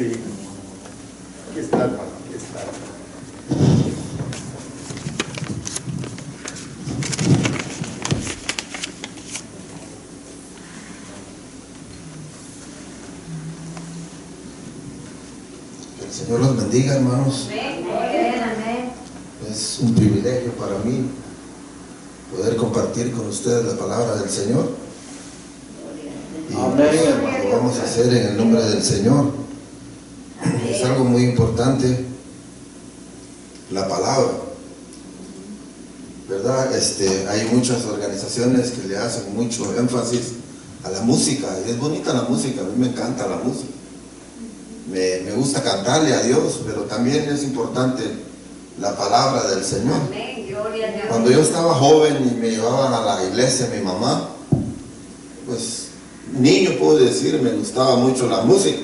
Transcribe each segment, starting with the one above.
Sí. Aquí está, hermano, aquí está. Que el Señor los bendiga, hermanos. Amén. Es un privilegio para mí poder compartir con ustedes la palabra del Señor. Y Amén. lo vamos a hacer en el nombre del Señor. Es algo muy importante, la palabra, ¿verdad? Hay muchas organizaciones que le hacen mucho énfasis a la música, y es bonita la música, a mí me encanta la música. Me gusta cantarle a Dios, pero también es importante la palabra del Señor. Cuando yo estaba joven y me llevaban a la iglesia, mi mamá, pues niño puedo decir, me gustaba mucho la música.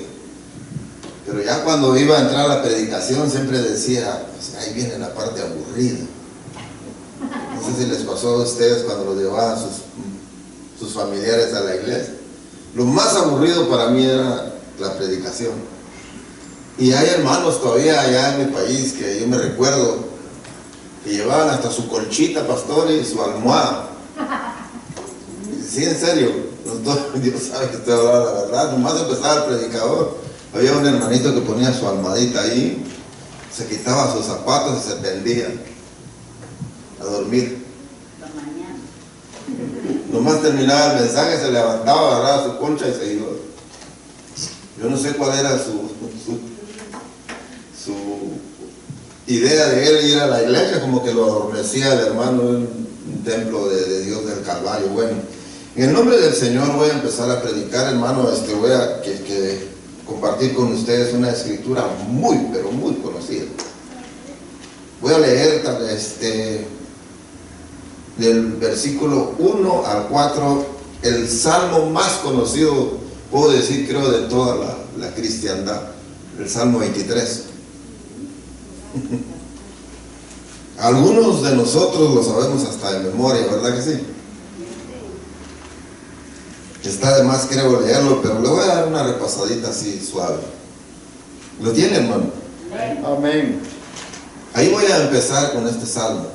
Pero ya cuando iba a entrar a la predicación siempre decía, pues ahí viene la parte aburrida. No sé si les pasó a ustedes cuando los llevaban sus familiares a la iglesia. Lo más aburrido para mí era la predicación. Y hay hermanos todavía allá en mi país que yo me recuerdo que llevaban hasta su colchita, pastor, y su almohada. Sí, en serio, Dios sabe que estoy hablando la verdad. Nomás empezaba el predicador, había un hermanito que ponía su almohadita ahí, se quitaba sus zapatos y se tendía a dormir. Nomás terminaba el mensaje, se levantaba, agarraba su concha y se iba. Yo no sé cuál era su idea de él ir a la iglesia, como que lo adormecía el hermano en un templo de Dios del Calvario. Bueno, en el nombre del Señor voy a empezar a predicar, hermano. Voy a compartir con ustedes una escritura muy, pero muy conocida. Voy a leer del versículo 1 al 4, el salmo más conocido, puedo decir, creo, de toda la cristiandad, el Salmo 23. Algunos de nosotros lo sabemos hasta de memoria, ¿verdad que sí? Está de más, creo, leerlo, pero le voy a dar una repasadita así suave. ¿Lo tiene, hermano? Amén. Ahí voy a empezar con este salmo.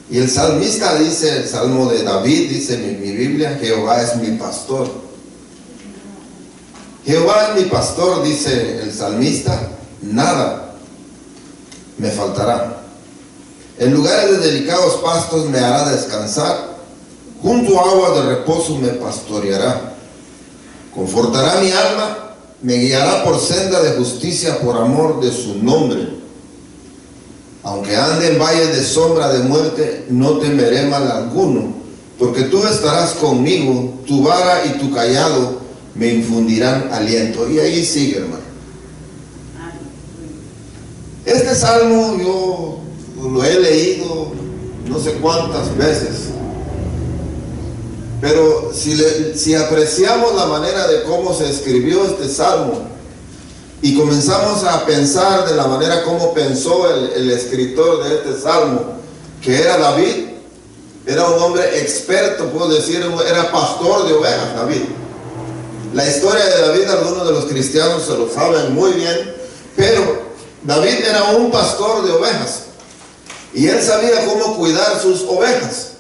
Y el salmista dice, el salmo de David, dice mi Biblia, Jehová es mi pastor. Jehová es mi pastor, dice el salmista, nada me faltará. En lugares de delicados pastos me hará descansar, junto a aguas de reposo me pastoreará. Confortará mi alma, me guiará por senda de justicia por amor de su nombre. Aunque ande en valles de sombra de muerte, no temeré mal alguno, porque tú estarás conmigo, tu vara y tu cayado me infundirán aliento. Y ahí sigue, hermano. Este salmo yo lo he leído no sé cuántas veces, pero si apreciamos la manera de cómo se escribió este salmo y comenzamos a pensar de la manera como pensó el escritor de este salmo, que era David, era un hombre experto, puedo decir, era pastor de ovejas, David. La historia de David, algunos de los cristianos se lo saben muy bien, pero David era un pastor de ovejas y él sabía cómo cuidar sus ovejas.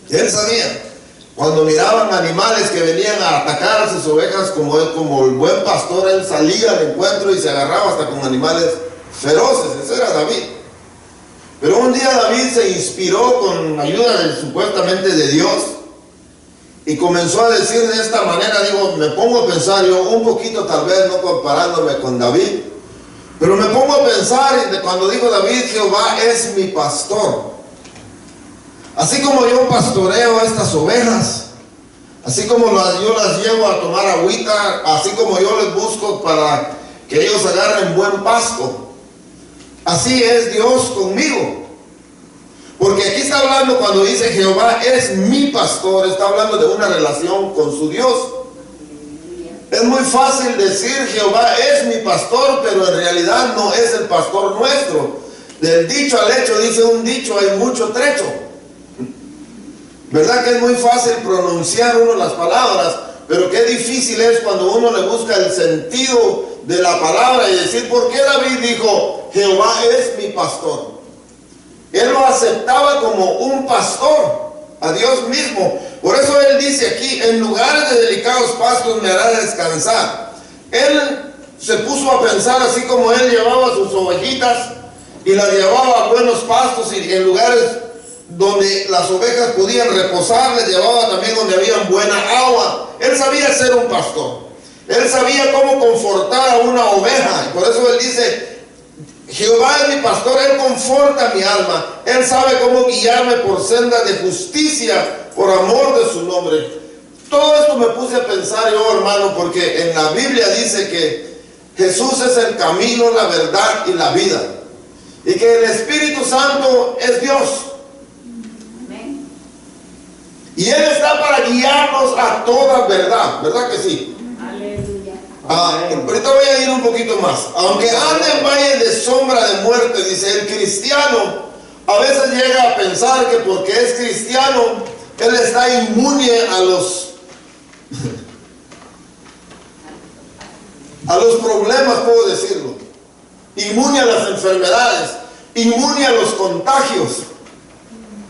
Él sabía, cuando miraban animales que venían a atacar a sus ovejas, como el buen pastor, él salía al encuentro y se agarraba hasta con animales feroces. Ese era David. Pero un día David se inspiró con ayuda supuestamente de Dios y comenzó a decir de esta manera, me pongo a pensar yo un poquito, tal vez no comparándome con David, pero me pongo a pensar de cuando dijo David, Jehová es mi pastor. Así como yo pastoreo estas ovejas, así como yo las llevo a tomar agüita, así como yo les busco para que ellos agarren buen pasto, así es Dios conmigo. Porque aquí está hablando, cuando dice Jehová es mi pastor, está hablando de una relación con su Dios. Es muy fácil decir Jehová es mi pastor, pero en realidad no es el pastor nuestro. Del dicho al hecho, dice un dicho, hay mucho trecho. ¿Verdad que es muy fácil pronunciar uno las palabras? Pero qué difícil es cuando uno le busca el sentido de la palabra y decir, ¿por qué David dijo, Jehová es mi pastor? Él lo aceptaba como un pastor, a Dios mismo. Por eso él dice aquí, en lugares de delicados pastos me hará descansar. Él se puso a pensar, así como él llevaba sus ovejitas y las llevaba a buenos pastos y en lugares donde las ovejas podían reposar, les llevaba también donde había buena agua. Él sabía ser un pastor. Él sabía cómo confortar a una oveja. Y por eso él dice, Jehová es mi pastor, él conforta mi alma. Él sabe cómo guiarme por sendas de justicia, por amor de su nombre. Todo esto me puse a pensar yo, hermano, porque en la Biblia dice que Jesús es el camino, la verdad y la vida. Y que el Espíritu Santo es Dios. Amén. Y Él está para guiarnos a toda verdad. ¿Verdad que sí? Aleluya. Ahorita voy a ir un poquito más. Aunque ande en valle de sombra de muerte, dice el cristiano, a veces llega a pensar que porque es cristiano, él está inmune a los problemas, puedo decirlo, inmune a las enfermedades, inmune a los contagios.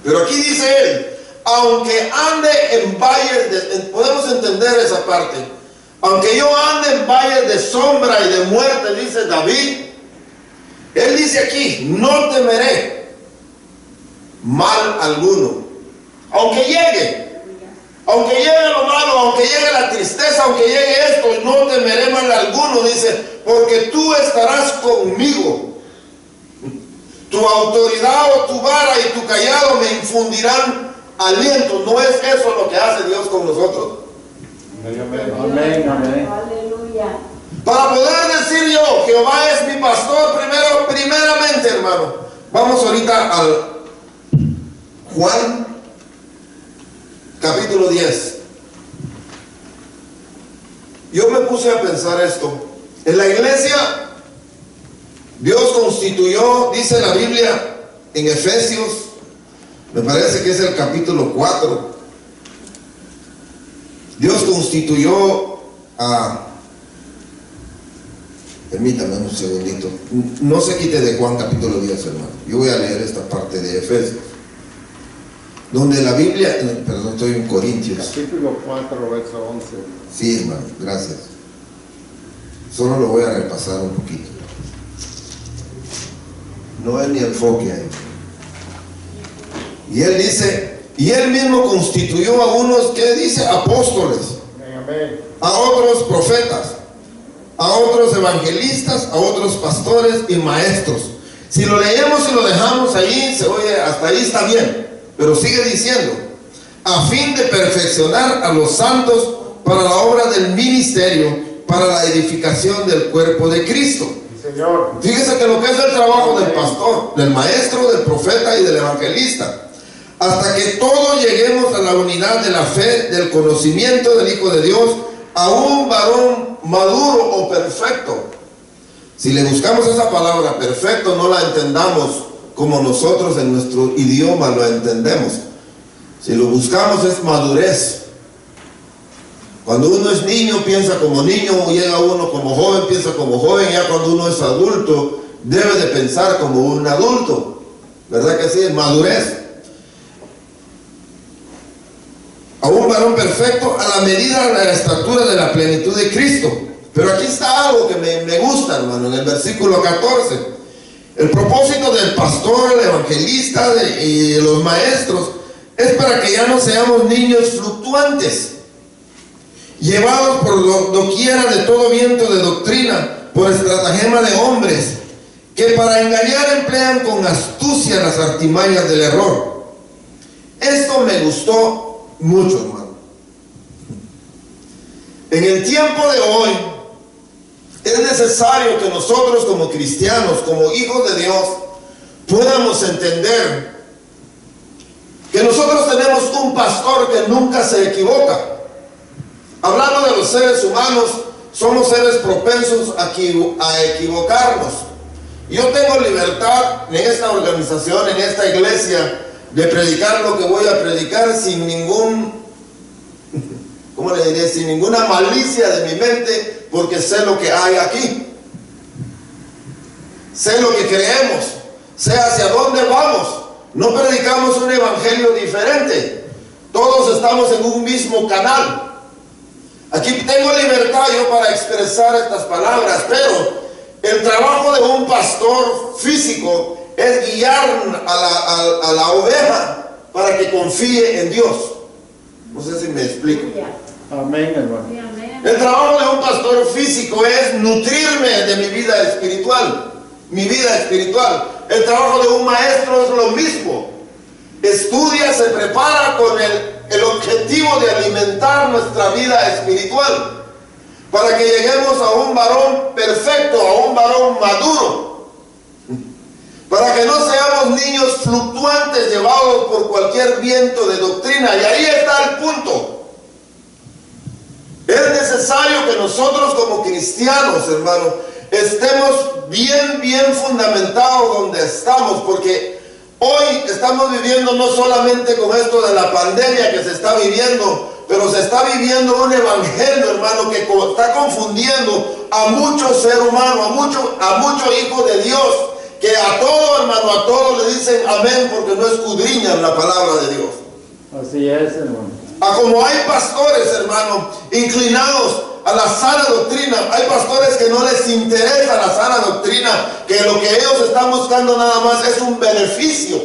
Pero aquí dice él, aunque ande en valles de, podemos entender esa parte, aunque yo ande en valles de sombra y de muerte, dice David, él dice aquí, no temeré mal alguno. Aunque llegue lo malo, aunque llegue la tristeza, aunque llegue esto, no temeré mal alguno, dice, porque tú estarás conmigo. Tu autoridad o tu vara y tu callado me infundirán aliento. ¿No es eso lo que hace Dios con nosotros? Amén, amén. Aleluya. Para poder decir yo, Jehová es mi pastor, primeramente, hermano, vamos ahorita al Juan capítulo 10. Yo me puse a pensar esto. En la iglesia, Dios constituyó, dice la Biblia, en Efesios, me parece que es el capítulo 4. Dios constituyó a... Permítame un segundito. No se quite de Juan capítulo 10, hermano. Yo voy a leer esta parte de Efesios. Donde la Biblia, perdón, estoy en Corintios. Capítulo 4, verso 11. Sí, hermano, gracias. Solo lo voy a repasar un poquito. No es ni enfoque ahí. Y él dice, y él mismo constituyó a unos, ¿qué dice? Apóstoles. Amén. A otros profetas, a otros evangelistas, a otros pastores y maestros. Si lo leemos y lo dejamos ahí, se oye, hasta ahí está bien. Pero sigue diciendo, a fin de perfeccionar a los santos para la obra del ministerio, para la edificación del cuerpo de Cristo. Señor. Fíjese que lo que es el trabajo del pastor, del maestro, del profeta y del evangelista, hasta que todos lleguemos a la unidad de la fe, del conocimiento del Hijo de Dios, a un varón maduro o perfecto. Si le buscamos esa palabra perfecto, no la entendamos como nosotros en nuestro idioma lo entendemos. Si lo buscamos es madurez. Cuando uno es niño piensa como niño, llega uno como joven, piensa como joven. Ya cuando uno es adulto debe de pensar como un adulto, ¿verdad que sí? Es madurez. A un varón perfecto a la medida de la estatura de la plenitud de Cristo. Pero aquí está algo que me gusta, hermano, en el versículo 14. El propósito del pastor, el evangelista y de los maestros es para que ya no seamos niños fluctuantes, llevados por doquiera de todo viento de doctrina, por estratagema de hombres, que para engañar emplean con astucia las artimañas del error. Esto me gustó mucho, hermano. En el tiempo de hoy, es necesario que nosotros como cristianos, como hijos de Dios, podamos entender que nosotros tenemos un pastor que nunca se equivoca. Hablando de los seres humanos, somos seres propensos a equivocarnos. Yo tengo libertad en esta organización, en esta iglesia, de predicar lo que voy a predicar sin ningún ¿cómo le diré? Sin ninguna malicia de mi mente, porque sé lo que hay aquí. Sé lo que creemos, sé hacia dónde vamos. No predicamos un evangelio diferente. Todos estamos en un mismo canal. Aquí tengo libertad yo para expresar estas palabras, pero el trabajo de un pastor físico es guiar a la oveja para que confíe en Dios. No sé si me explico. Aleluya. Amén, hermano. Sí, amén. El trabajo de un pastor físico es nutrirme de mi vida espiritual. Mi vida espiritual. El trabajo de un maestro es lo mismo. Estudia, se prepara con el objetivo de alimentar nuestra vida espiritual, para que lleguemos a un varón perfecto, a un varón maduro, para que no seamos niños fluctuantes llevados por cualquier viento de doctrina. Y ahí está el punto. Es necesario que nosotros como cristianos, hermanos, estemos bien fundamentados donde estamos, porque hoy estamos viviendo no solamente con esto de la pandemia que se está viviendo, pero se está viviendo un evangelio, hermano, que está confundiendo a muchos seres humanos, a muchos hijos de Dios, que a todos, hermano, a todos le dicen amén porque no escudriñan la palabra de Dios. Así es, hermano. Como hay pastores, hermano, inclinados a la sana doctrina, hay pastores que no les interesa la sana doctrina, que lo que ellos están buscando nada más es un beneficio.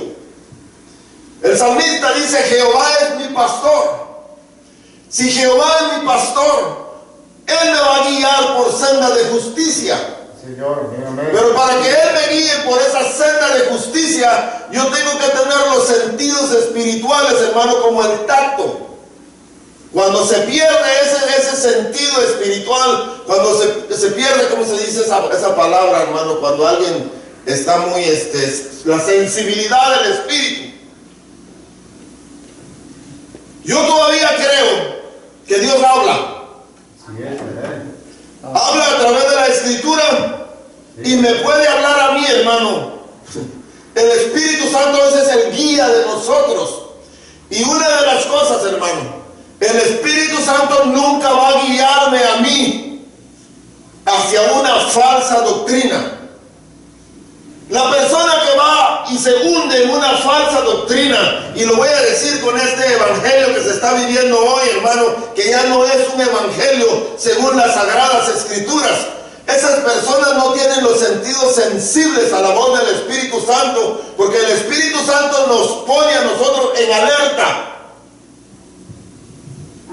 El salmista dice: Jehová es mi pastor. Si Jehová es mi pastor, Él me va a guiar por senda de justicia. Señor, amén. Pero para que Él me guíe por esa senda de justicia, yo tengo que tener los sentidos espirituales, hermano, como el tacto. Cuando se pierde ese sentido espiritual, cuando se pierde, ¿cómo se dice esa palabra, hermano? Cuando alguien está muy, la sensibilidad del espíritu. Yo todavía creo que Dios habla. Sí es, Habla a través de la escritura y me puede hablar a mí, hermano. El Espíritu Santo ese es el guía de nosotros. Y una de las cosas, hermano, el Espíritu Santo nunca va a guiarme a mí hacia una falsa doctrina. La persona que va y se hunde en una falsa doctrina, y lo voy a decir con este evangelio que se está viviendo hoy, hermano, que ya no es un evangelio según las sagradas escrituras. Esas personas no tienen los sentidos sensibles a la voz del Espíritu Santo, porque el Espíritu Santo nos pone a nosotros en alerta.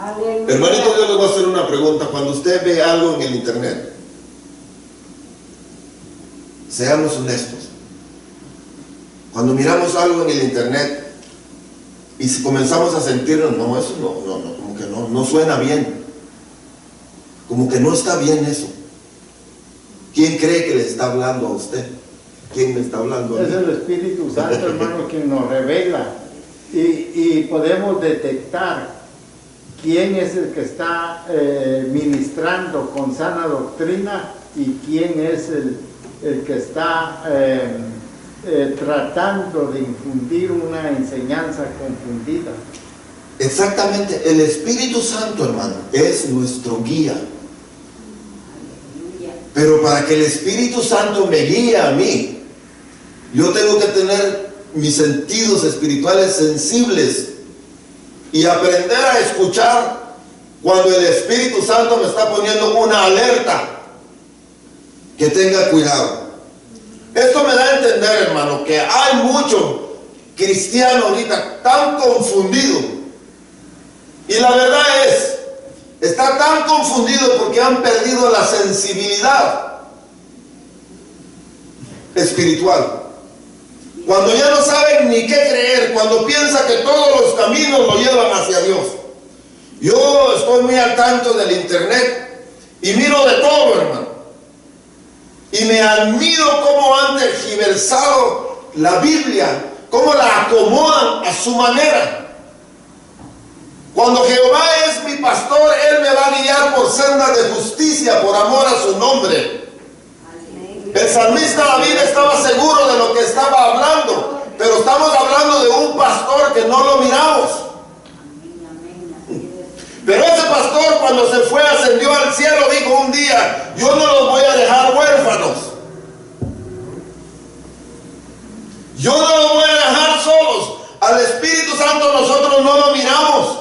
Aleluya. Hermanito, yo les voy a hacer una pregunta. Cuando usted ve algo en el internet, seamos honestos. Cuando miramos algo en el internet y si comenzamos a sentirnos, no, eso como que no suena bien, como que no está bien eso. ¿Quién cree que le está hablando a usted? ¿Quién me está hablando a mí? Es el Espíritu Santo, hermano, quien nos revela y podemos detectar quién es el que está ministrando con sana doctrina y quién es el que está tratando de infundir una enseñanza confundida. Exactamente, el Espíritu Santo, hermano, es nuestro guía. Aleluya. Pero para que el Espíritu Santo me guíe a mí, yo tengo que tener mis sentidos espirituales sensibles y aprender a escuchar cuando el Espíritu Santo me está poniendo una alerta, que tenga cuidado. Esto me da a entender, hermano, que hay mucho cristiano ahorita tan confundido, y la verdad está tan confundido porque han perdido la sensibilidad espiritual. Cuando ya no saben ni qué creer, cuando piensan que todos los caminos lo llevan hacia Dios. Yo estoy muy al tanto del internet y miro de todo, hermano. Y me admiro cómo han tergiversado la Biblia, cómo la acomodan a su manera. Cuando Jehová es mi pastor, Él me va a guiar por senda de justicia, por amor a su nombre. El salmista David estaba seguro de lo que estaba hablando, pero estamos hablando de un pastor que no lo miramos. Pero ese pastor, cuando se fue, ascendió al cielo, dijo un día: yo no los voy a dejar huérfanos, yo no los voy a dejar solos. Al Espíritu Santo nosotros no lo miramos,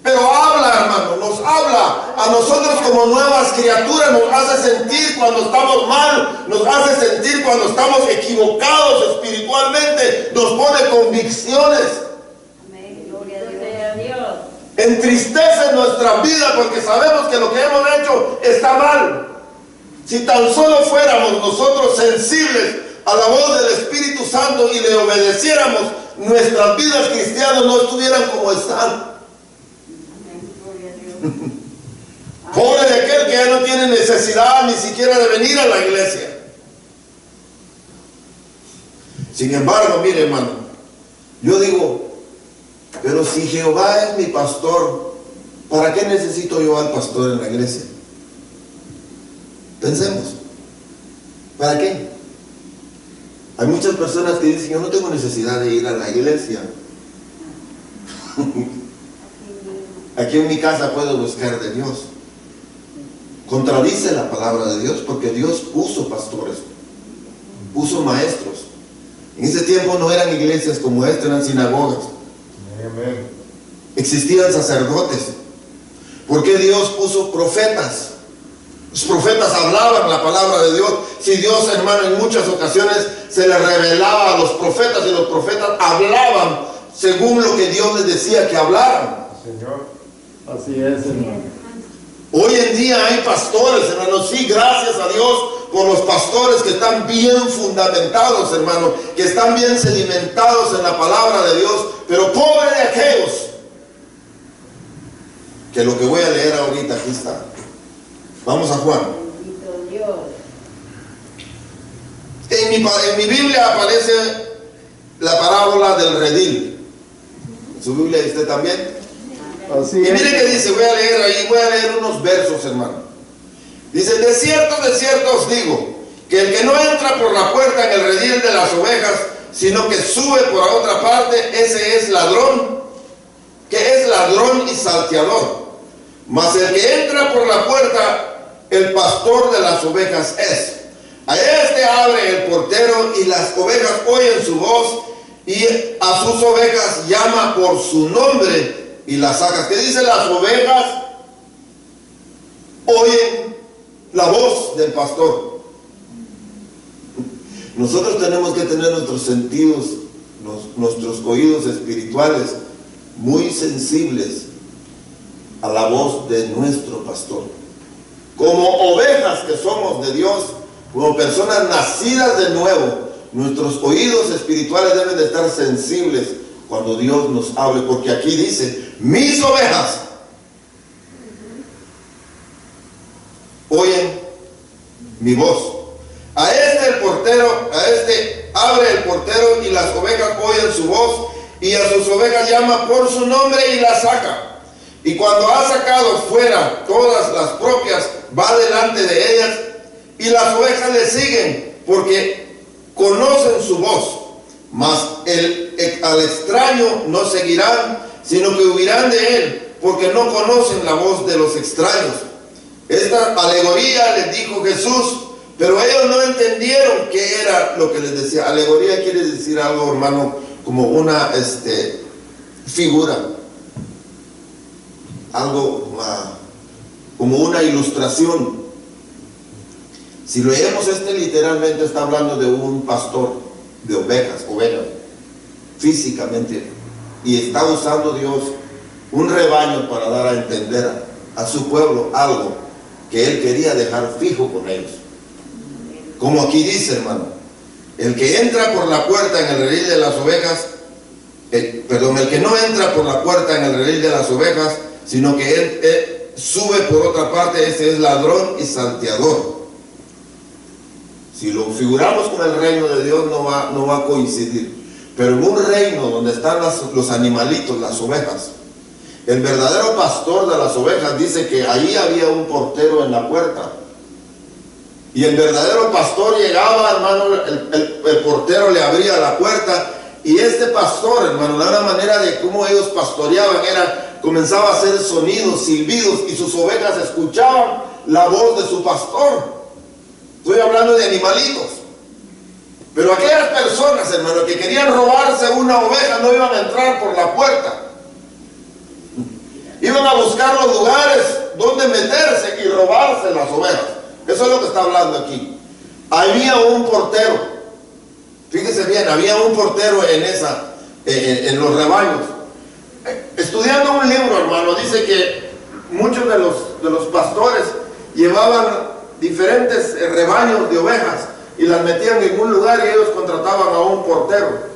pero habla, hermano, nos habla a nosotros como nuevas criaturas, nos hace sentir cuando estamos mal, nos hace sentir cuando estamos equivocados espiritualmente, nos pone convicciones. Amén. Gloria a Dios. Entristece nuestra vida porque sabemos que lo que hemos hecho está mal. Si tan solo fuéramos nosotros sensibles a la voz del Espíritu Santo y le obedeciéramos, nuestras vidas cristianas no estuvieran como están. Pobre de aquel que ya no tiene necesidad ni siquiera de venir a la iglesia. Sin embargo, mire, hermano, yo digo: pero si Jehová es mi pastor, ¿para qué necesito yo al pastor en la iglesia? Pensemos, ¿para qué? Hay muchas personas que dicen: yo no tengo necesidad de ir a la iglesia. Aquí en mi casa puedo buscar de Dios. Contradice la palabra de Dios, porque Dios puso pastores, puso maestros. En ese tiempo no eran iglesias como esta, eran sinagogas. Amén. Existían sacerdotes. ¿Por qué Dios puso profetas? Los profetas hablaban la palabra de Dios. Si Dios, hermano, en muchas ocasiones se le revelaba a los profetas, y los profetas hablaban según lo que Dios les decía que hablaran. Señor, así es, hermano. Hoy en día hay pastores, hermanos, sí, gracias a Dios por los pastores que están bien fundamentados, hermano, que están bien sedimentados en la palabra de Dios, pero pobre de aquellos, que lo que voy a leer ahorita aquí está. Vamos a Juan. Bendito Dios. En mi Biblia aparece la parábola del redil. ¿En su Biblia usted también? Así Y es. mire que dice, voy a leer unos versos, hermano. Dice: de cierto os digo, que el que no entra por la puerta en el redil de las ovejas, sino que sube por otra parte, ese es ladrón, que es ladrón y salteador. Mas el que entra por la puerta, el pastor de las ovejas es. A este abre el portero, y las ovejas oyen su voz, y a sus ovejas llama por su nombre y las saca. ¿Qué dice? Las ovejas oyen la voz del pastor. Nosotros tenemos que tener nuestros sentidos, nuestros oídos espirituales muy sensibles a la voz de nuestro pastor. Como ovejas que somos de Dios, como personas nacidas de nuevo, nuestros oídos espirituales deben de estar sensibles cuando Dios nos hable, porque aquí dice: mis ovejas oyen mi voz. A este abre el portero, y las ovejas oyen su voz, y a sus ovejas llama por su nombre y las saca. Y cuando ha sacado fuera todas las propias, va delante de ellas, y las ovejas le siguen, porque conocen su voz. Mas al extraño no seguirán, sino que huirán de él, porque no conocen la voz de los extraños. Esta alegoría les dijo Jesús, pero ellos no entendieron qué era lo que les decía. Alegoría quiere decir algo, hermano, como una figura, algo como una ilustración. Si leemos literalmente está hablando de un pastor de ovejas, físicamente, y está usando Dios un rebaño para dar a entender a su pueblo algo que él quería dejar fijo con ellos. Como aquí dice, hermano, el que entra por la puerta en el redil de las ovejas, el que no entra por la puerta en el redil de las ovejas, sino que él sube por otra parte, ese es ladrón y salteador. Si lo figuramos con el reino de Dios, no va a coincidir. Pero en un reino donde están los animalitos, las ovejas, el verdadero pastor de las ovejas dice que ahí había un portero en la puerta. Y el verdadero pastor llegaba, hermano, el portero le abría la puerta, y este pastor, hermano, una manera de cómo ellos pastoreaban era comenzaba a hacer sonidos, silbidos, y sus ovejas escuchaban la voz de su pastor. Estoy hablando de animalitos. Pero aquellas personas, hermano, que querían robarse una oveja no iban a entrar por la puerta. Iban a buscar los lugares donde meterse y robarse las ovejas. Eso es lo que está hablando aquí. Había un portero. Fíjese bien, había un portero en los rebaños. Estudiando un libro, hermano, dice que muchos de los pastores llevaban diferentes rebaños de ovejas y las metían en un lugar y ellos contrataban a un portero.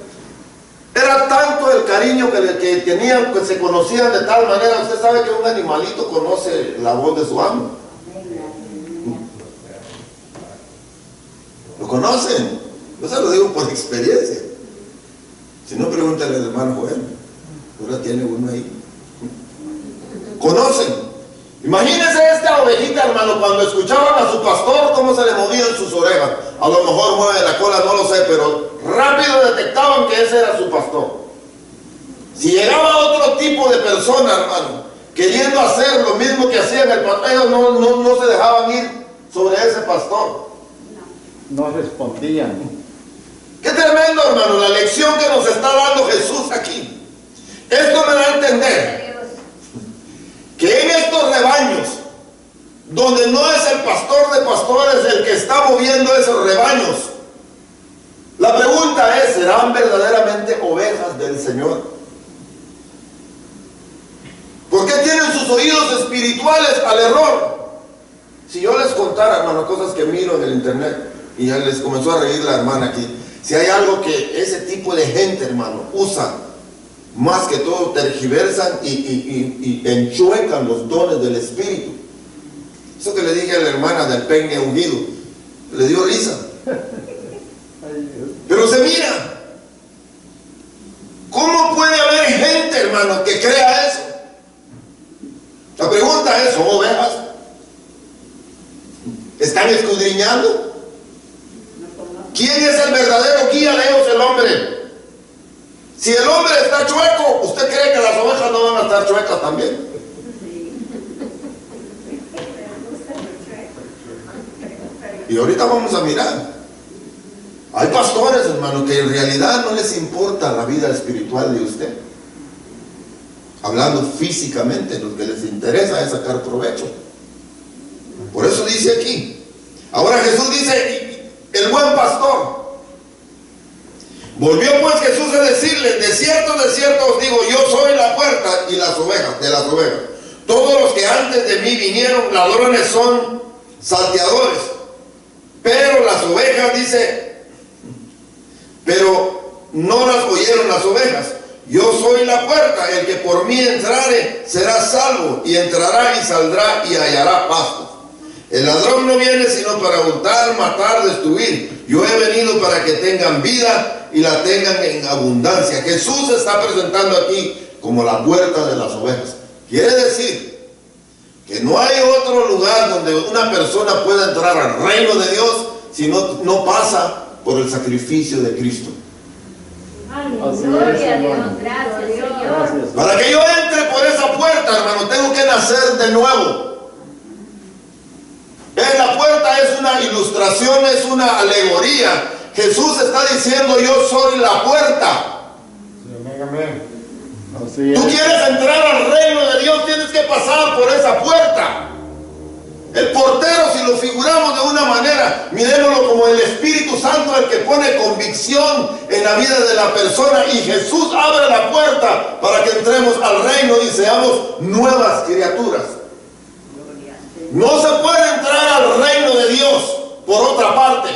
Era tanto el cariño que tenían, que se conocían de tal manera. Usted sabe que un animalito conoce la voz de su amo. ¿Lo conocen? Yo se lo digo por experiencia. Si no, pregúntale al hermano Joel. Ahora tiene uno ahí. ¿Conocen? Imagínense esta ovejita, hermano, cuando escuchaban a su pastor, cómo se le movían sus orejas. A lo mejor mueve la cola, no lo sé, pero rápido detectaban que ese era su pastor. Si llegaba otro tipo de persona, hermano, queriendo hacer lo mismo que hacían el pastor, ellos no se dejaban ir sobre ese pastor. No respondían. Qué tremendo, hermano, la lección que nos está dando Jesús aquí. Esto me da a entender que en estos rebaños, donde no es el pastor de pastores el que está moviendo esos rebaños, la pregunta es, ¿serán verdaderamente ovejas del Señor? ¿Por qué tienen sus oídos espirituales al error? Si yo les contara, hermano, cosas que miro en el internet, y ya les comenzó a reír la hermana aquí, si hay algo que ese tipo de gente, hermano, usa, más que todo tergiversan y enchuecan los dones del Espíritu. Eso que le dije a la hermana del peine ungido, le dio risa. Pero se mira. ¿Cómo puede haber gente, hermano, que crea eso? La pregunta es, ¿son ovejas? ¿Están escudriñando? ¿Quién es el verdadero guía de ellos? El hombre. Si el hombre está chueco, ¿usted cree que las ovejas no van a estar chuecas también? Y ahorita vamos a mirar. Hay pastores, hermano, que en realidad no les importa la vida espiritual de usted. Hablando físicamente, lo que les interesa es sacar provecho. Por eso dice aquí. Ahora Jesús dice, el buen pastor. Volvió pues Jesús a decirles, de cierto os digo, yo soy la puerta y las ovejas, de las ovejas. Todos los que antes de mí vinieron ladrones son salteadores. Pero las ovejas, dice, pero no las oyeron las ovejas. Yo soy la puerta, el que por mí entrare será salvo, y entrará y saldrá y hallará pasto. El ladrón no viene sino para hurtar, matar, destruir. Yo he venido para que tengan vida y la tengan en abundancia. Jesús se está presentando aquí como la puerta de las ovejas. Quiere decir que no hay otro lugar donde una persona pueda entrar al reino de Dios si no pasa por el sacrificio de Cristo. Gloria a Dios, gracias Señor. Para que yo entre por esa puerta, hermano, tengo que nacer de nuevo. La puerta es una ilustración, es una alegoría. Jesús está diciendo, yo soy la puerta. Tú quieres entrar al reino de Dios, tienes que pasar por esa puerta. El portero, si lo figuramos de una manera, mirémoslo como el Espíritu Santo, el que pone convicción en la vida de la persona, y Jesús abre la puerta para que entremos al reino y seamos nuevas criaturas. No se puede entrar al reino de Dios por otra parte.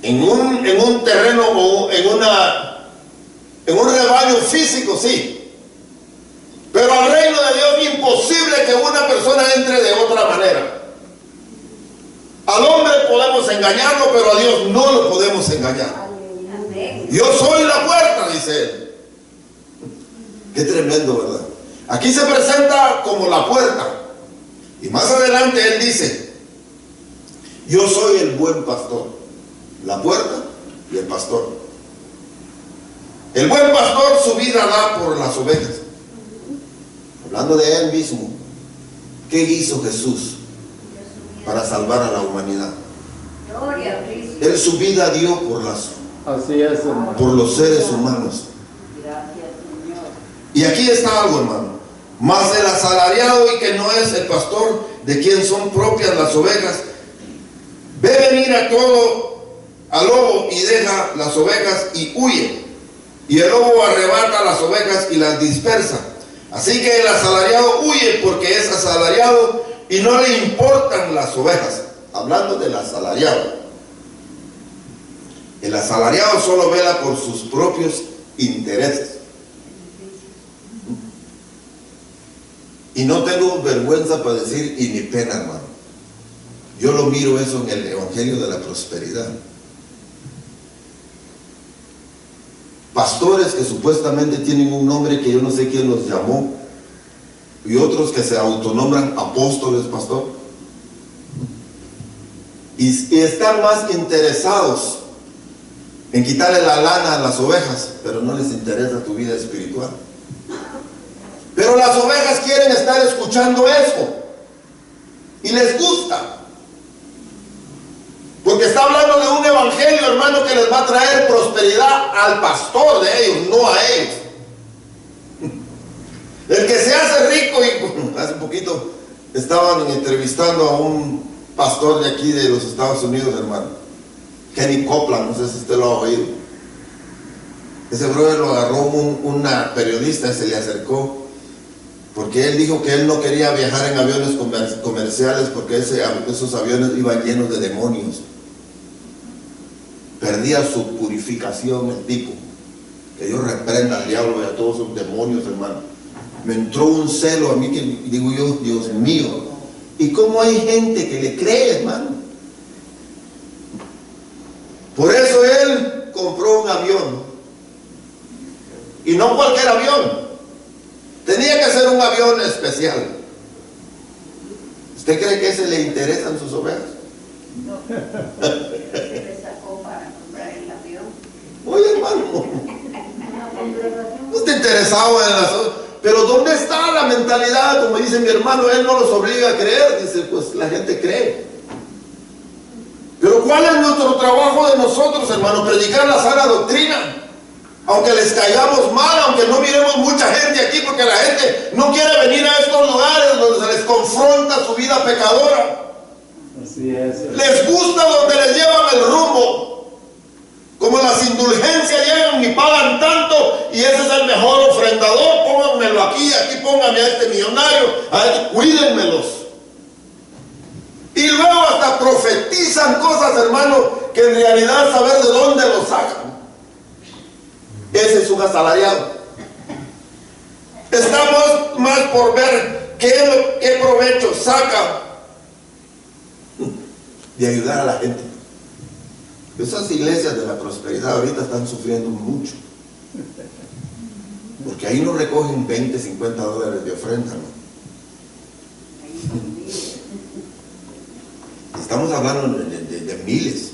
En un terreno o en un rebaño físico, sí. Pero al reino de Dios es imposible que una persona entre de otra manera. Al hombre podemos engañarlo, pero a Dios no lo podemos engañar. Yo soy la puerta, dice él. Qué tremendo, ¿verdad? Aquí se presenta como la puerta. Y más adelante él dice, yo soy el buen pastor. La puerta y el pastor. El buen pastor su vida da por las ovejas. Hablando de él mismo, ¿qué hizo Jesús para salvar a la humanidad? Gloria a Cristo. Él su vida dio Así es, hermano. por los seres humanos. Gracias, Señor. Y aquí está algo, hermano. Mas el asalariado y que no es el pastor, de quien son propias las ovejas, ve venir al lobo y deja las ovejas y huye. Y el lobo arrebata las ovejas y las dispersa. Así que el asalariado huye porque es asalariado y no le importan las ovejas. Hablando del asalariado. El asalariado solo vela por sus propios intereses. Y no tengo vergüenza para decir, y ni pena, hermano. Yo lo miro eso en el Evangelio de la Prosperidad. Pastores que supuestamente tienen un nombre que yo no sé quién los llamó, y otros que se autonombran apóstoles, pastor, y están más interesados en quitarle la lana a las ovejas, pero no les interesa tu vida espiritual. Pero las ovejas quieren estar escuchando eso y les gusta, porque está hablando de un evangelio, hermano, que les va a traer prosperidad al pastor de ellos, no a ellos. El que se hace rico, y hace poquito estaban entrevistando a un pastor de aquí de los Estados Unidos, hermano, Kenny Copeland, no sé si usted lo ha oído. Ese brother lo agarró una periodista y se le acercó, porque él dijo que él no quería viajar en aviones comerciales porque esos aviones iban llenos de demonios. Perdía su purificación el tipo. Que Dios reprenda al diablo y a todos esos demonios, hermano. Me entró un celo a mí que digo yo, Dios mío, ¿y cómo hay gente que le cree, hermano? Por eso él compró un avión, y no cualquier avión, tenía que ser un avión especial. ¿Usted cree que ese le interesan sus ovejas? No. Se sacó para comprar el avión. Oye, hermano, no está interesado en las ovejas. Pero ¿dónde está la mentalidad? Como dice mi hermano, él no los obliga a creer. Dice, pues la gente cree. Pero ¿cuál es nuestro trabajo de nosotros, hermano? Predicar la sana doctrina. Aunque les caigamos mal, aunque no miremos mucha gente aquí, porque la gente no quiere venir a estos lugares donde se les confronta su vida pecadora. Así es. Les gusta donde les llevan el rumbo. Como las indulgencias llegan y pagan tanto, y ese es el mejor ofrendador, pónganmelo aquí pónganme a este millonario, cuídenmelos. Y luego hasta profetizan cosas, hermano, que en realidad saber de dónde los sacan. Ese es un asalariado. Estamos más por ver qué provecho saca de ayudar a la gente. Esas iglesias de la prosperidad ahorita están sufriendo mucho, porque ahí no recogen 20, 50 dólares de ofrenda, ¿no? Estamos hablando de miles.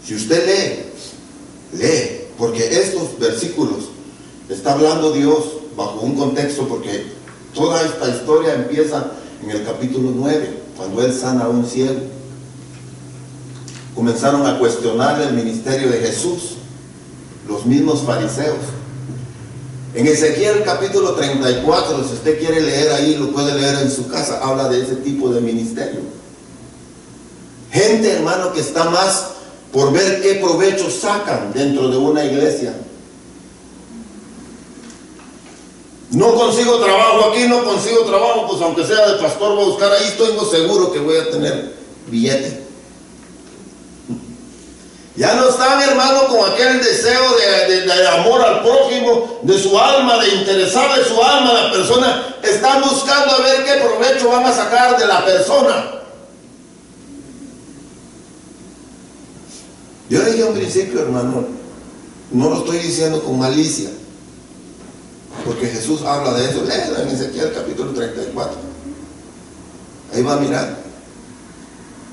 Si usted lee, porque estos versículos está hablando Dios bajo un contexto, porque toda esta historia empieza en el capítulo 9, cuando él sana a un ciego. Comenzaron a cuestionar el ministerio de Jesús, los mismos fariseos. En Ezequiel capítulo 34, si usted quiere leer ahí, lo puede leer en su casa, habla de ese tipo de ministerio. Gente, hermano, que está más por ver qué provecho sacan dentro de una iglesia. No consigo trabajo aquí, no consigo trabajo, pues aunque sea de pastor voy a buscar ahí, estoy seguro que voy a tener billete. Ya no está, mi hermano, con aquel deseo de amor al prójimo, de su alma, de interesarle su alma a la persona. Están buscando a ver qué provecho van a sacar de la persona. Yo dije a un principio, hermano, no lo estoy diciendo con malicia, porque Jesús habla de eso. Léelo en Ezequiel capítulo 34. Ahí va a mirar.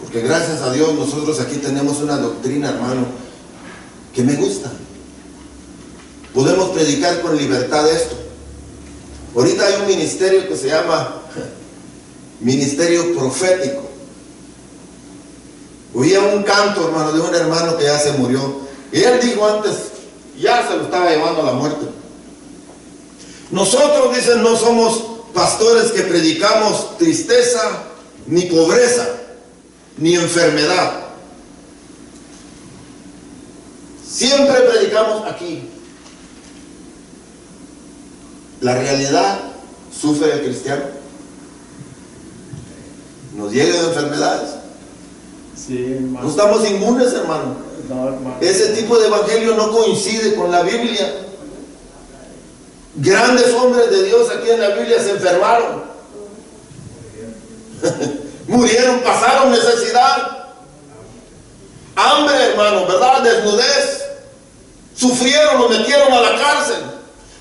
Porque gracias a Dios nosotros aquí tenemos una doctrina, hermano, que me gusta. podemos predicar con libertad esto. Ahorita hay un ministerio que se llama ministerio profético. Oía un canto, hermano, de un hermano que ya se murió, y él dijo antes, ya se lo estaba llevando a la muerte: nosotros, dicen, no somos pastores que predicamos tristeza, ni pobreza, ni enfermedad. Siempre predicamos aquí. La realidad, sufre el cristiano. Nos llegan enfermedades. Sí, hermano. No estamos inmunes, hermano. No, hermano. Ese tipo de evangelio no coincide con la Biblia. Grandes hombres de Dios aquí en la Biblia se enfermaron. Murieron, pasaron necesidad, hambre, hermano, ¿verdad? Desnudez. Sufrieron, los metieron a la cárcel.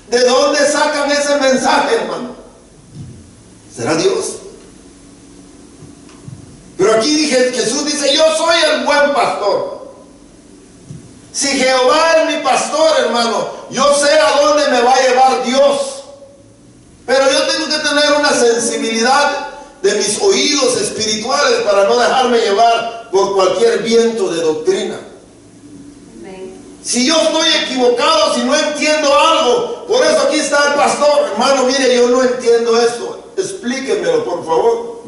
¿De dónde sacan ese mensaje, hermano? ¿Será Dios? Pero aquí Jesús dice: yo soy el buen pastor. Si Jehová es mi pastor, hermano, yo sé a dónde me va a llevar Dios. Pero yo tengo que tener una sensibilidad de mis oídos espirituales para no dejarme llevar por cualquier viento de doctrina. Si yo estoy equivocado, si no entiendo algo, por eso aquí está el pastor: hermano, mire, yo no entiendo esto, explíquenmelo, por favor.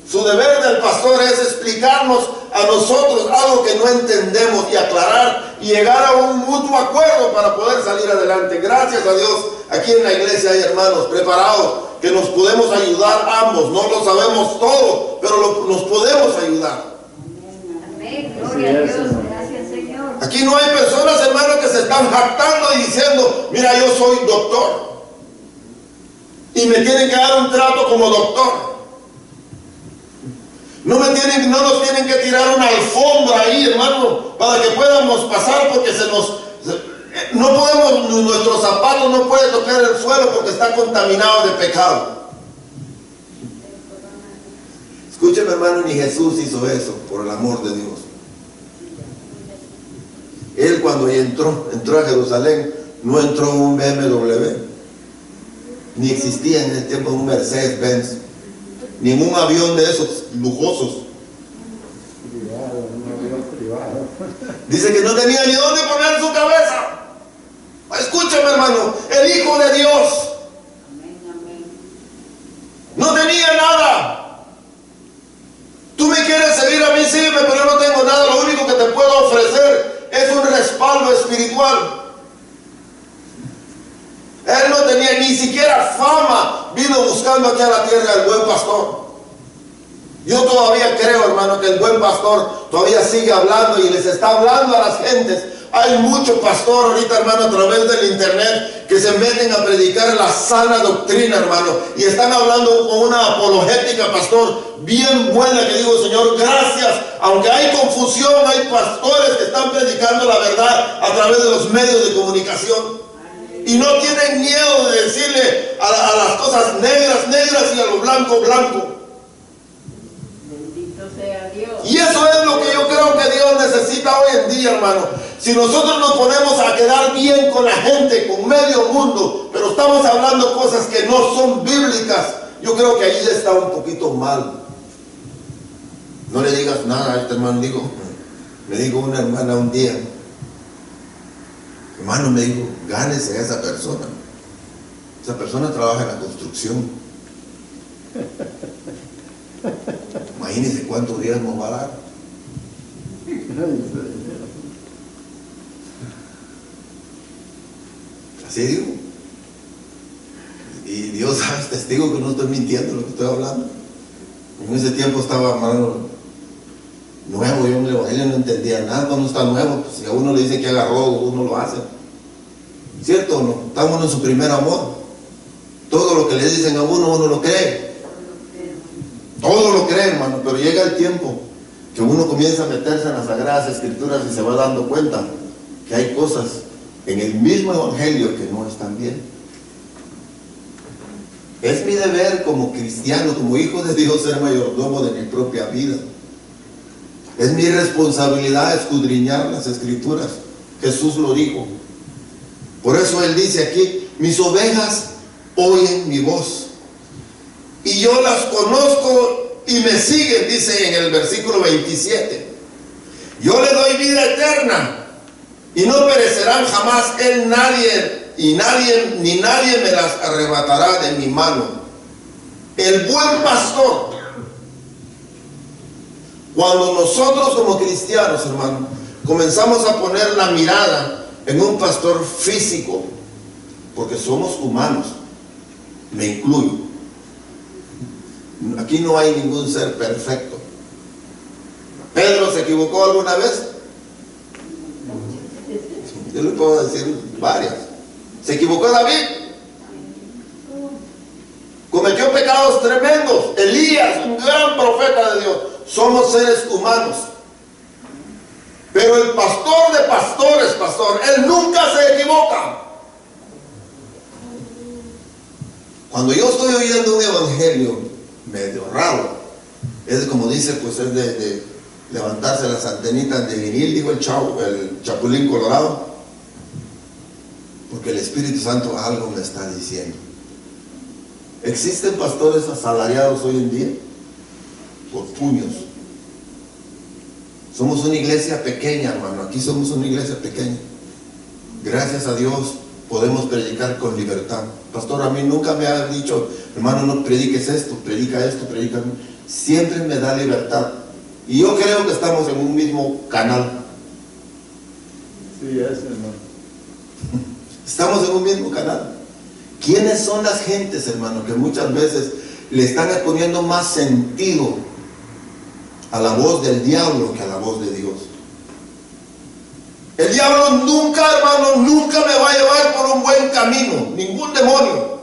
Su deber del pastor es explicarnos a nosotros algo que no entendemos y aclarar y llegar a un mutuo acuerdo para poder salir adelante. Gracias a Dios, aquí en la iglesia hay hermanos preparados que nos podemos ayudar ambos. No lo sabemos todo, pero nos podemos ayudar. Amén, gloria a Dios, gracias Señor. Aquí no hay personas, hermanos, que se están jactando y diciendo: mira, yo soy doctor y me tienen que dar un trato como doctor. No nos tienen que tirar una alfombra ahí, hermano, para que podamos pasar, porque no podemos, nuestros zapatos no pueden tocar el suelo porque está contaminado de pecado. Escúcheme, hermano, ni Jesús hizo eso, por el amor de Dios. Él, cuando entró a Jerusalén, no entró en un BMW, ni existía en ese tiempo un Mercedes-Benz, ningún avión de esos lujosos. Privado, un avión privado. Dice que no tenía ni dónde poner su cabeza. Escúchame, hermano, el Hijo de Dios Amén, amén. no tenía nada. Tú me quieres seguir a mí, sígueme, pero yo no tengo nada. Lo único que te puedo ofrecer es un respaldo espiritual. Él no tenía ni siquiera fama. Vino buscando aquí a la tierra el buen pastor. Yo todavía creo, hermano, que el buen pastor todavía sigue hablando y les está hablando a las gentes. Hay mucho pastor ahorita, hermano, a través del internet, que se meten a predicar la sana doctrina, hermano, y están hablando con una apologética, pastor, bien buena, que digo: Señor, gracias. Aunque hay confusión, hay pastores que están predicando la verdad a través de los medios de comunicación. Y no tienen miedo de decirle a las cosas negras, negras, y a lo blanco, blanco. Bendito sea Dios. Y eso es lo que yo creo que Dios necesita hoy en día, hermano. Si nosotros nos ponemos a quedar bien con la gente, con medio mundo, pero estamos hablando cosas que no son bíblicas, yo creo que ahí está un poquito mal. No le digas nada a este hermano. Me dijo una hermana un día: hermano, me dijo, gánese a esa persona. Esa persona trabaja en la construcción. Imagínese cuántos días nos va a dar. Así digo. Y Dios es testigo que no estoy mintiendo lo que estoy hablando. En ese tiempo estaba, hermano, nuevo. Yo en el evangelio no entendía nada. Cuando está nuevo, pues, si a uno le dice que haga robo, uno lo hace. ¿Cierto o no? Estamos en su primer amor. Todo lo que le dicen a uno lo cree. Todo lo cree, hermano. Pero llega el tiempo que uno comienza a meterse en las Sagradas Escrituras y se va dando cuenta que hay cosas en el mismo evangelio que no están bien. Es mi deber como cristiano, como hijo de Dios, ser mayordomo de mi propia vida. Es mi responsabilidad escudriñar las Escrituras. Jesús lo dijo. Por eso Él dice aquí, mis ovejas oyen mi voz y yo las conozco y me siguen, dice en el versículo 27. Yo le doy vida eterna y no perecerán jamás. Él ni nadie me las arrebatará de mi mano. El buen pastor. Cuando nosotros como cristianos, hermano, comenzamos a poner la mirada en un pastor físico, porque somos humanos, me incluyo. Aquí no hay ningún ser perfecto. ¿Pedro se equivocó alguna vez? Yo le puedo decir varias. ¿Se equivocó David? Cometió pecados tremendos. Elías, un gran profeta de Dios. Somos seres humanos. Pero el pastor de pastores, pastor, él nunca se equivoca. Cuando yo estoy oyendo un evangelio medio raro, es como dice, pues es de levantarse las antenitas de vinil, digo el chapulín colorado, porque el Espíritu Santo algo me está diciendo. ¿Existen pastores asalariados hoy en día? Por puños. Somos una iglesia pequeña, hermano. Aquí somos una iglesia pequeña. Gracias a Dios podemos predicar con libertad. Pastor, a mí nunca me ha dicho, hermano, no prediques esto, predica. Siempre me da libertad. Y yo creo que estamos en un mismo canal. Sí, es, hermano. Estamos en un mismo canal. ¿Quiénes son las gentes, hermano, que muchas veces le están poniendo más sentido a la voz del diablo que a la voz de Dios? El diablo nunca, hermano, nunca me va a llevar por un buen camino. Ningún demonio.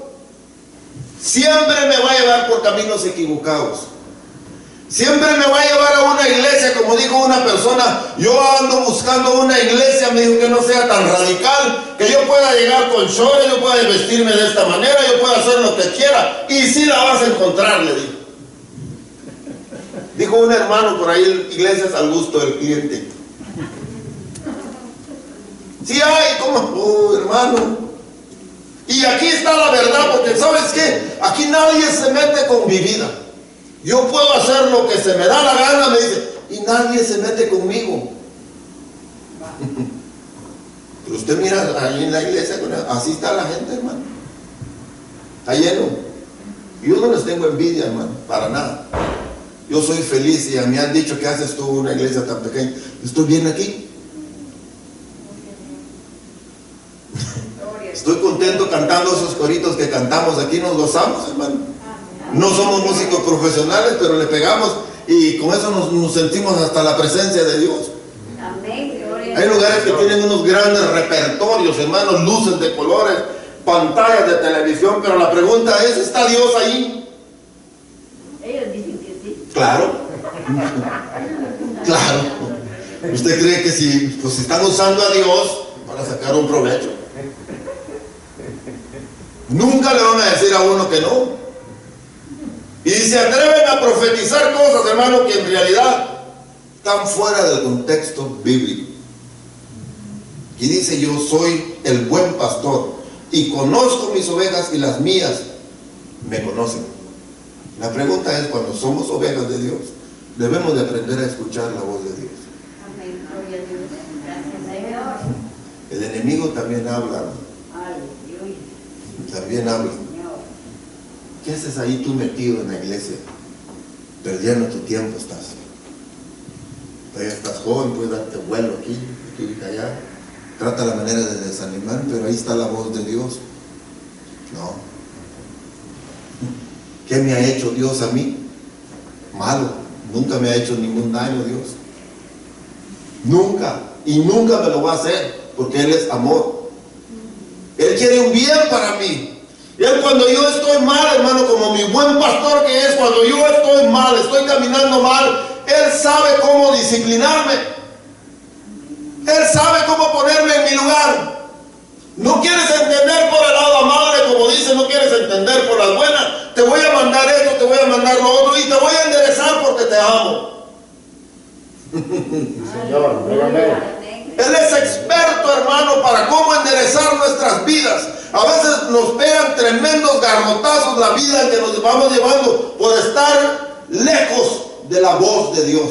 Siempre me va a llevar por caminos equivocados. Siempre me va a llevar a una iglesia, como dijo una persona, yo ando buscando una iglesia, me dijo, que no sea tan radical, que yo pueda llegar con shorts, yo pueda vestirme de esta manera, yo pueda hacer lo que quiera, y sí la vas a encontrar, le dijo. Dijo un hermano por ahí, iglesias al gusto del cliente. Sí hay, como, hermano. Y aquí está la verdad, porque ¿sabes qué? Aquí nadie se mete con mi vida. Yo puedo hacer lo que se me da la gana, me dice, y nadie se mete conmigo. Pero usted mira ahí en la iglesia, así está la gente, hermano. Está lleno. Yo no les tengo envidia, hermano, para nada. Yo soy feliz y me han dicho, ¿qué haces tú en una iglesia tan pequeña? Estoy bien aquí. Estoy contento cantando esos coritos que cantamos aquí, nos gozamos, hermano. No somos músicos profesionales, pero le pegamos y con eso nos sentimos hasta la presencia de Dios. Hay lugares que tienen unos grandes repertorios, hermanos, luces de colores, pantallas de televisión, pero la pregunta es, ¿está Dios ahí? Ellos dicen que sí. Claro. Claro. ¿Usted cree que si están usando a Dios para sacar un provecho? Nunca le van a decir a uno que no. Y se atreven a profetizar cosas, hermano, que en realidad están fuera del contexto bíblico. Y dice, yo soy el buen pastor y conozco mis ovejas y las mías me conocen. La pregunta es, cuando somos ovejas de Dios, debemos de aprender a escuchar la voz de Dios. Amén, gloria a Dios. Gracias, Señor. El enemigo también habla. Aleluya. También habla. ¿Qué haces ahí tú metido en la iglesia? Perdiendo tu tiempo estás. Todavía estás joven, puedes darte vuelo aquí y allá. Trata la manera de desanimar, pero ahí está la voz de Dios. No. ¿Qué me ha hecho Dios a mí? Malo. Nunca me ha hecho ningún daño Dios. Nunca. Y nunca me lo va a hacer, porque Él es amor. Él quiere un bien para mí. Él, cuando yo estoy mal, hermano, como mi buen pastor que es, cuando yo estoy mal, estoy caminando mal, Él sabe cómo disciplinarme. Él sabe cómo ponerme en mi lugar. No quieres entender por el lado amable, como dice, no quieres entender por las buenas. Te voy a mandar esto, te voy a mandar lo otro y te voy a enderezar porque te amo. Señor, dígame. Él es experto, hermano, para cómo enderezar nuestras vidas. A veces nos pegan tremendos garrotazos la vida en que nos vamos llevando por estar lejos de la voz de Dios.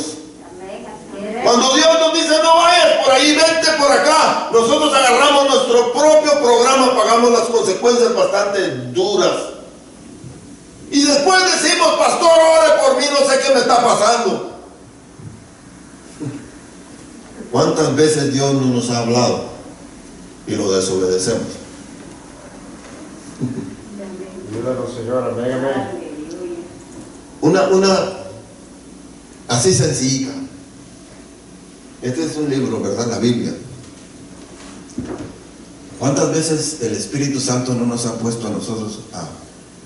Cuando Dios nos dice no vayas por ahí, vente por acá, nosotros agarramos nuestro propio programa, pagamos las consecuencias bastante duras. Y después decimos, pastor, ore por mí, no sé qué me está pasando. ¿Cuántas veces Dios no nos ha hablado y lo desobedecemos? Ayúdanos, Señor, amén, amén. Una así sencilla. Este es un libro, ¿verdad? La Biblia. ¿Cuántas veces el Espíritu Santo no nos ha puesto a nosotros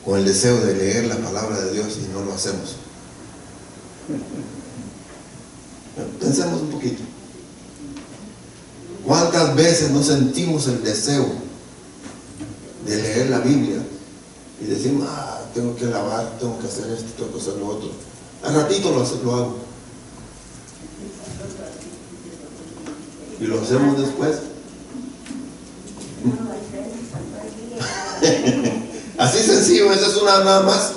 con el deseo de leer la palabra de Dios y no lo hacemos? Pensemos un poquito. ¿Cuántas veces no sentimos el deseo de leer la Biblia y decimos, tengo que lavar, tengo que hacer esto, tengo que hacer lo otro? Al ratito lo hago. Y lo hacemos después. Así sencillo, esa es una nada más.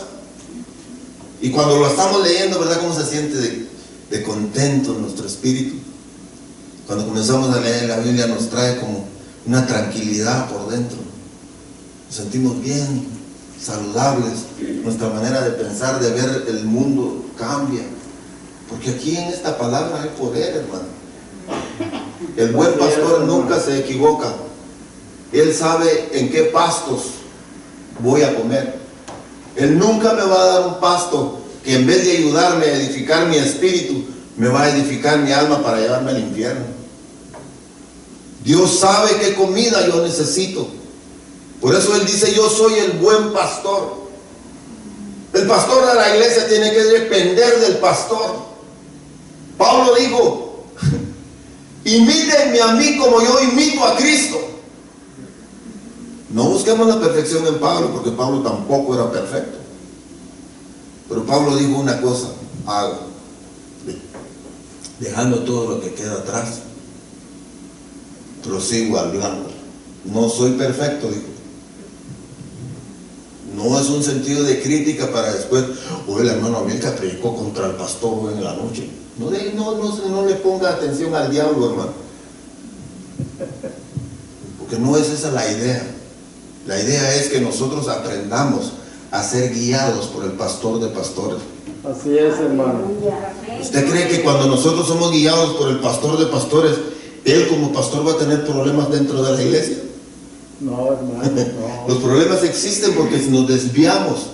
Y cuando lo estamos leyendo, ¿verdad? ¿Cómo se siente de contento en nuestro espíritu? Cuando comenzamos a leer la Biblia nos trae como una tranquilidad por dentro. Nos sentimos bien, saludables. Nuestra manera de pensar, de ver el mundo cambia. Porque aquí en esta palabra hay poder, hermano. El buen pastor nunca se equivoca. Él sabe en qué pastos voy a comer. Él nunca me va a dar un pasto que en vez de ayudarme a edificar mi espíritu, me va a edificar mi alma para llevarme al infierno. Dios sabe qué comida yo necesito. Por eso Él dice, yo soy el buen pastor. El pastor de la iglesia tiene que depender del pastor. Pablo dijo, imítenme a mí como yo imito a Cristo. No busquemos la perfección en Pablo, porque Pablo tampoco era perfecto. Pero Pablo dijo una cosa, hago, dejando todo lo que queda atrás, prosigo al blanco. No soy perfecto, dijo. No es un sentido de crítica para después, el hermano Amilcar predicó contra el pastor hoy en la noche. No le ponga atención al diablo, hermano. Porque no es esa la idea. La idea es que nosotros aprendamos a ser guiados por el pastor de pastores. Así es, hermano. ¿Usted cree que cuando nosotros somos guiados por el pastor de pastores, él como pastor va a tener problemas dentro de la iglesia? No, hermano, no. Los problemas existen porque si nos desviamos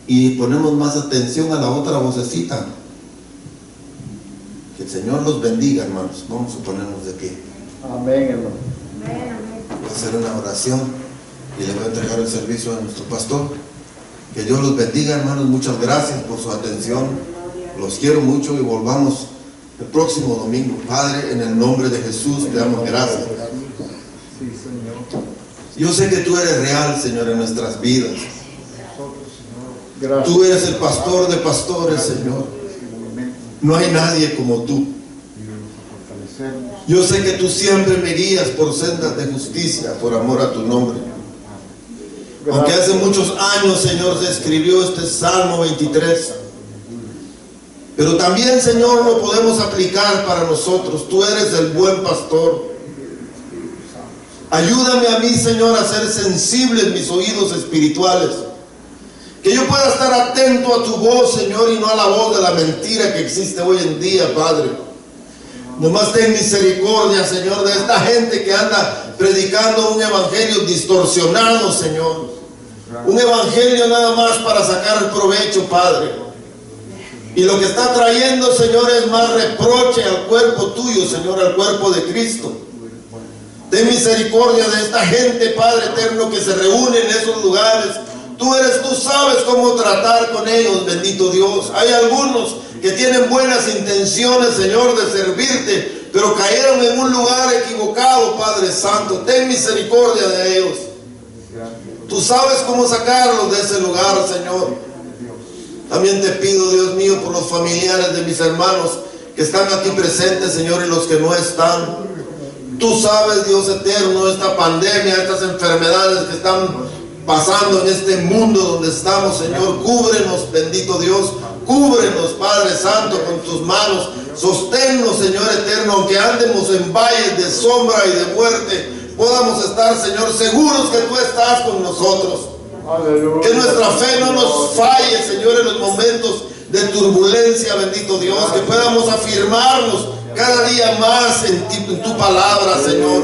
y ponemos más atención a la otra vocecita. Que el Señor los bendiga, hermanos. Vamos a ponernos de pie. Amén, hermano. Voy a hacer una oración y le voy a entregar el servicio a nuestro pastor. Que Dios los bendiga, hermanos. Muchas gracias por su atención. Los quiero mucho y volvamos el próximo domingo. Padre, en el nombre de Jesús te damos gracias. Sí, Señor. Yo sé que tú eres real, Señor, en nuestras vidas. Gracias. Tú eres el pastor de pastores, Señor. No hay nadie como tú. Yo sé que tú siempre me guías por sendas de justicia, por amor a tu nombre. Aunque hace muchos años, Señor, se escribió este Salmo 23. Pero también, Señor, lo podemos aplicar para nosotros. Tú eres el buen pastor. Ayúdame a mí, Señor, a ser sensible en mis oídos espirituales. Que yo pueda estar atento a tu voz, Señor, y no a la voz de la mentira que existe hoy en día, Padre. Nomás ten misericordia, Señor, de esta gente que anda predicando un evangelio distorsionado, Señor. Un evangelio nada más para sacar provecho, Padre. Y lo que está trayendo, Señor, es más reproche al cuerpo tuyo, Señor, al cuerpo de Cristo. Ten misericordia de esta gente, Padre eterno, que se reúne en esos lugares. Tú sabes cómo tratar con ellos, bendito Dios. Hay algunos que tienen buenas intenciones, Señor, de servirte, pero cayeron en un lugar equivocado, Padre Santo. Ten misericordia de ellos. Tú sabes cómo sacarlos de ese lugar, Señor. También te pido, Dios mío, por los familiares de mis hermanos que están aquí presentes, Señor, y los que no están. Tú sabes, Dios eterno, esta pandemia, estas enfermedades que están pasando en este mundo donde estamos, Señor. Cúbrenos, bendito Dios. Cúbrenos, Padre Santo, con tus manos. Sosténnos, Señor eterno, aunque andemos en valles de sombra y de muerte, podamos estar, Señor, seguros que tú estás con nosotros. Aleluya. Que nuestra fe no nos falle, Señor, en los momentos de turbulencia, bendito Dios. Que podamos afirmarnos cada día más en tu palabra, Señor.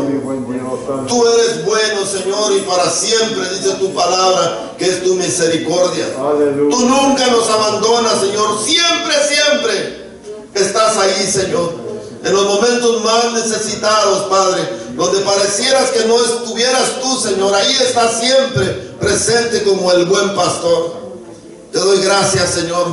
Tú eres bueno, Señor, y para siempre, dice tu palabra, que es tu misericordia. Aleluya. Tú nunca nos abandonas, Señor. Siempre, siempre estás ahí, Señor. En los momentos más necesitados, Padre, donde parecieras que no estuvieras tú, Señor, ahí estás siempre presente como el buen pastor. Te doy gracias, Señor,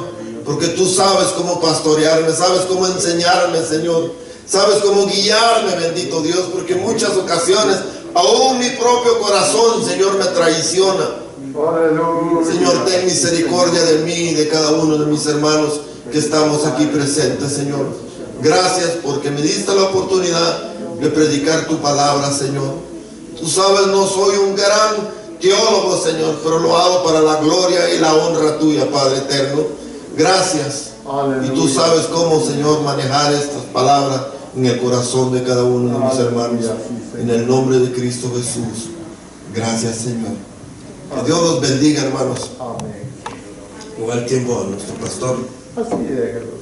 porque tú sabes cómo pastorearme, sabes cómo enseñarme, Señor, sabes cómo guiarme, bendito Dios, porque en muchas ocasiones aún mi propio corazón, Señor, me traiciona. Aleluya. Señor, ten misericordia de mí y de cada uno de mis hermanos que estamos aquí presentes, Señor. Gracias porque me diste la oportunidad de predicar tu palabra, Señor. Tú sabes, no soy un gran teólogo, Señor, pero lo hago para la gloria y la honra tuya, Padre eterno. Gracias. Aleluya. Y tú sabes cómo, Señor, manejar estas palabras en el corazón de cada uno de mis hermanos. En el nombre de Cristo Jesús. Gracias, Señor. Que Dios los bendiga, hermanos. Amén. Igual tiempo a nuestro pastor. Así déjelo.